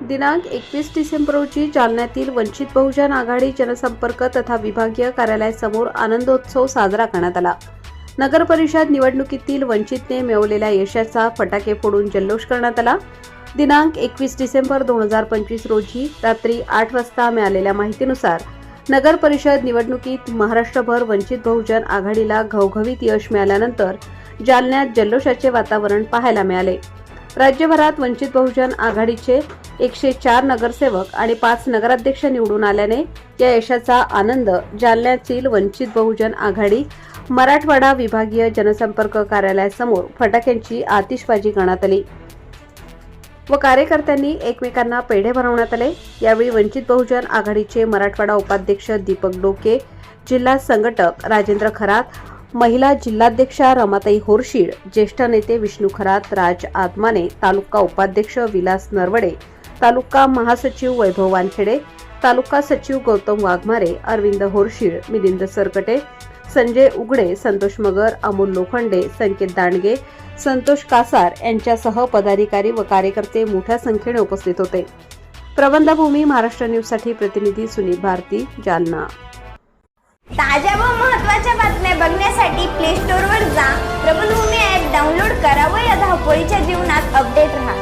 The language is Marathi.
दिनांक 21 डिसेंबर रोजी जालन्यातील वंचित बहुजन आघाडी जनसंपर्क तथा विभागीय कार्यालयासमोर आनंदोत्सव साजरा करण्यात आला। नगर परिषद निवडणुकीतील वंचितने मिळवलेल्या यशाचा फटाके फोडून जल्लोष करण्यात आला। दिनांक 21 डिसेंबर 2025 रोजी रात्री 8 वाजता मिळालेल्या माहितीनुसार नगर परिषद निवडणुकीत महाराष्ट्रभर वंचित बहुजन आघाडीला घवघवीत यश मिळाल्यानंतर जालन्यात जल्लोषाचे वातावरण पाहायला मिळाले। राज्यभरात वंचित बहुजन आघाडीचे 104 नगरसेवक आणि 5 नगराध्यक्ष निवडून आल्याने या यशाचा आनंद जालन्यातील वंचित बहुजन आघाडी मराठवाडा विभागीय जनसंपर्क कार्यालयासमोर फटाक्यांची आतिषबाजी करण्यात आली व कार्यकर्त्यांनी एकमेकांना पेढे भरवण्यात आले। यावेळी वंचित बहुजन आघाडीचे मराठवाडा उपाध्यक्ष दीपक डोके, जिल्हा संघटक राजेंद्र खरात, महिला जिल्हाध्यक्षा रमाताई होरशीळ, ज्येष्ठ नेते विष्णू खरात, राज आत्माने, तालुका उपाध्यक्ष विलास नरवडे, तालुका महासचिव वैभव वानखेडे, तालुका सचिव गौतम वाघमारे, अरविंद होरशीळ, मिलिंद सरकटे, संजय उघडे, संतोष मगर, अमोल लोखंडे, संकेत दांडगे, संतोष कासार यांच्यासह पदाधिकारी व कार्यकर्ते मोठ्या संख्येने उपस्थित होते। प्रबंधभूमी महाराष्ट्र न्यूजसाठी प्रतिनिधी सुनील भारती, जालना। ताज्या व महत्त्वाच्या बातम्या बघण्यासाठी प्ले स्टोअरवर जा, प्रबंधभूमी ॲप डाउनलोड करा व या धावपळीच्या जीवनात अपडेट रहा।